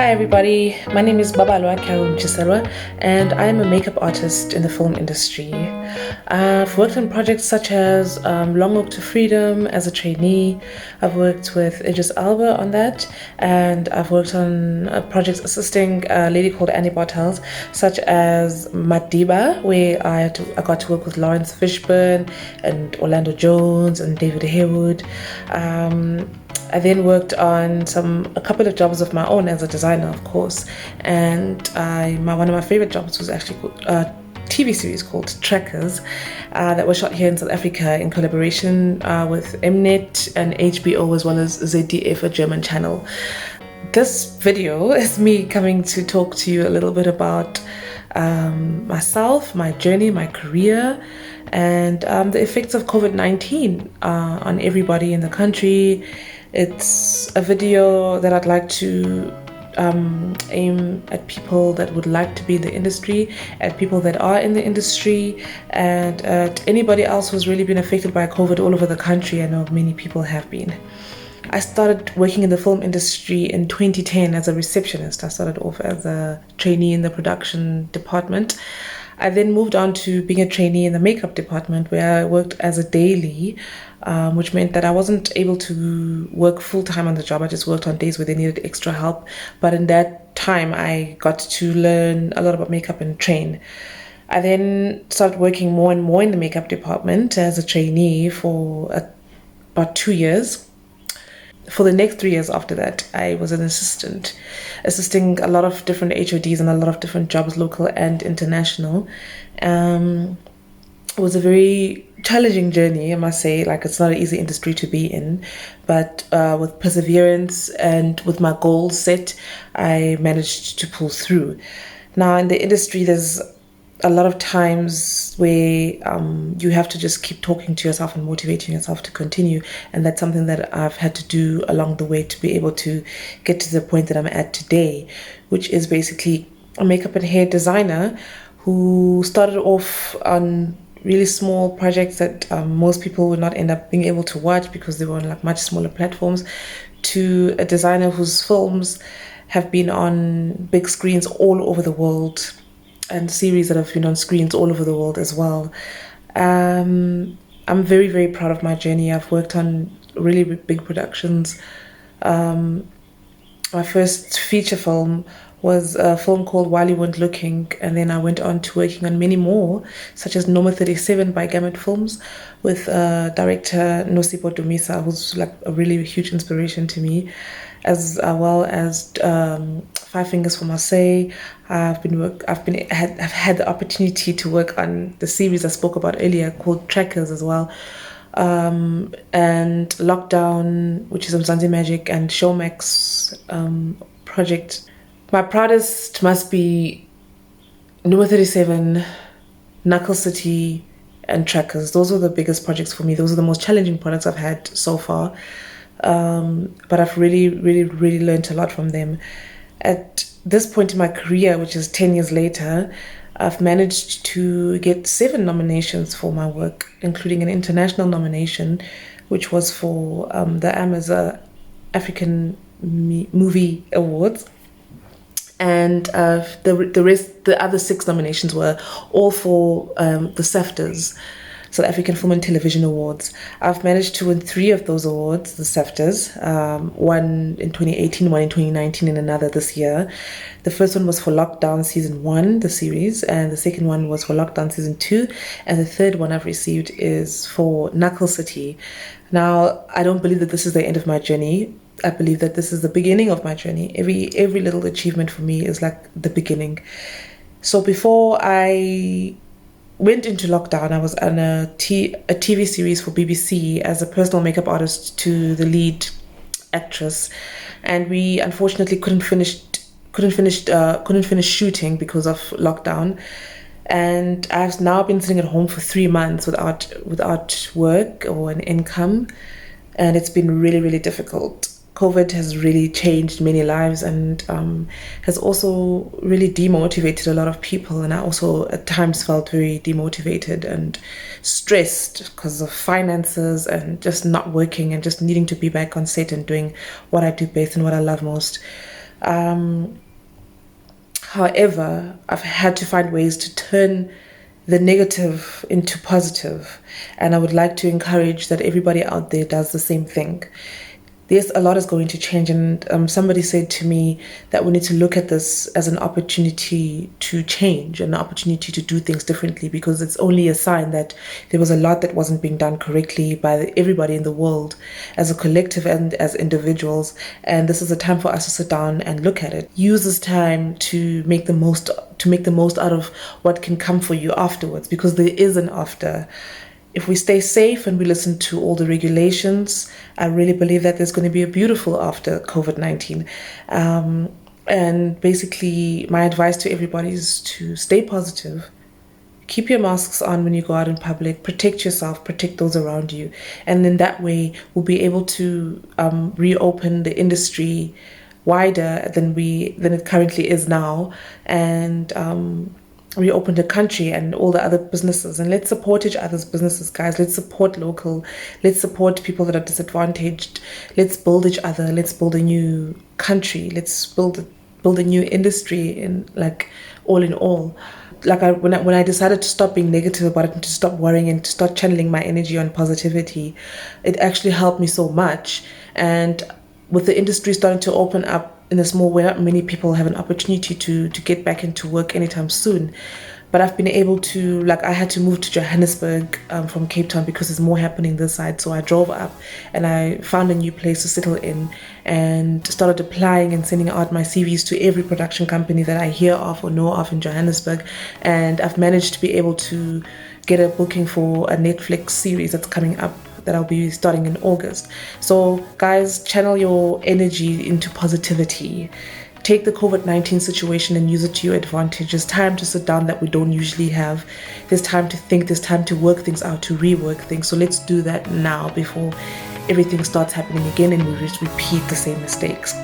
Hi everybody, my name is Babalwa Carol Mtshiselwa and I'm a makeup artist in the film industry. I've worked on projects such as Long Walk to Freedom as a trainee. I've worked with Idris Alba on that, and I've worked on projects assisting a lady called Annie Bartels, such as Madiba, where I got to work with Lawrence Fishburne and Orlando Jones and David Harewood. I then worked on a couple of jobs of my own as a designer, of course, and one of my favorite jobs was actually a TV series called Trackers that was shot here in South Africa in collaboration with Mnet and HBO, as well as ZDF, a German channel. This video is me coming to talk to you a little bit about myself, my journey, my career, and the effects of COVID-19 on everybody in the country. It's a video that I'd like to aim at people that would like to be in the industry, at people that are in the industry, and at anybody else who's really been affected by COVID all over the country. I know many people have been. I started working in the film industry in 2010 as a receptionist. I started off as a trainee in the production department. I then moved on to being a trainee in the makeup department, where I worked as a daily, which meant that I wasn't able to work full-time on the job. I just worked on days where they needed extra help. But in that time, I got to learn a lot about makeup and train. I then started working more and more in the makeup department as a trainee for about 2 years. For the next 3 years after that, I was an assistant, assisting a lot of different HODs and a lot of different jobs, local and international. It was a very challenging journey, I must say. Like, it's not an easy industry to be in, but with perseverance and with my goals set, I managed to pull through. Now, in the industry, there's a lot of times where you have to just keep talking to yourself and motivating yourself to continue. And that's something that I've had to do along the way to be able to get to the point that I'm at today, which is basically a makeup and hair designer who started off on really small projects that most people would not end up being able to watch because they were on like much smaller platforms, to a designer whose films have been on big screens all over the world, and series that have been on screens all over the world as well. I'm very, very proud of my journey. I've worked on really big productions. My first feature film was a film called While You Weren't Looking, and then I went on to working on many more, such as Nommer 37 by Gamut Films with director Nosipo Dumisa, who's like a really huge inspiration to me, as well as Five Fingers for Marseilles. I've had the opportunity to work on the series I spoke about earlier called Trackers as well, and Lockdown, which is on Mzansi Magic, and Showmax project. My proudest must be Nommer 37, Knuckle City, and Trackers. Those are the biggest projects for me. Those are the most challenging projects I've had so far. But I've really, really, really learned a lot from them. At this point in my career, which is 10 years later, I've managed to get 7 nominations for my work, including an international nomination, which was for the Amazon African Movie Awards. And the other 6 nominations were all for the SAFTAs, South African Film and Television Awards. I've managed to win 3 of those awards, the SAFTAs, one in 2018, one in 2019, and another this year. The first one was for Lockdown Season 1, the series, and the second one was for Lockdown Season 2, and the third one I've received is for Knuckle City. Now, I don't believe that this is the end of my journey. I believe that this is the beginning of my journey. Every little achievement for me is like the beginning. So before I went into lockdown, I was on a TV series for BBC as a personal makeup artist to the lead actress, and we unfortunately couldn't finish shooting because of lockdown. And I've now been sitting at home for 3 months without work or an income, and it's been really, really difficult. COVID has really changed many lives and has also really demotivated a lot of people. And I also at times felt very demotivated and stressed because of finances and just not working and just needing to be back on set and doing what I do best and what I love most. However, I've had to find ways to turn the negative into positive, and I would like to encourage that everybody out there does the same thing. There's a lot is going to change, and somebody said to me that we need to look at this as an opportunity to change, an opportunity to do things differently, because it's only a sign that there was a lot that wasn't being done correctly by everybody in the world as a collective and as individuals, and this is a time for us to sit down and look at it. Use this time to make the most out of what can come for you afterwards, because there is an after. If we stay safe and we listen to all the regulations, I really believe that there's going to be a beautiful after COVID-19. And basically, my advice to everybody is to stay positive. Keep your masks on when you go out in public. Protect yourself, protect those around you. And in that way, we'll be able to reopen the industry wider than it currently is now. And reopen the country and all the other businesses, and let's support each other's businesses, guys. Let's support local. Let's support people that are disadvantaged. Let's build each other. Let's build a new country. Let's build a new industry. In like all in all, like when I decided to stop being negative about it and to stop worrying and to start channeling my energy on positivity, it actually helped me so much. And with the industry starting to open up in a small way, not many people have an opportunity to get back into work anytime soon. But I've been able to, like, I had to move to Johannesburg from Cape Town because there's more happening this side. So I drove up and I found a new place to settle in and started applying and sending out my CVs to every production company that I hear of or know of in Johannesburg. And I've managed to be able to get a booking for a Netflix series that's coming up that I'll be starting in August. So guys, channel your energy into positivity. Take the COVID-19 situation and use it to your advantage. There's time to sit down that we don't usually have. There's time to think, there's time to work things out, to rework things. So let's do that now before everything starts happening again and we just repeat the same mistakes.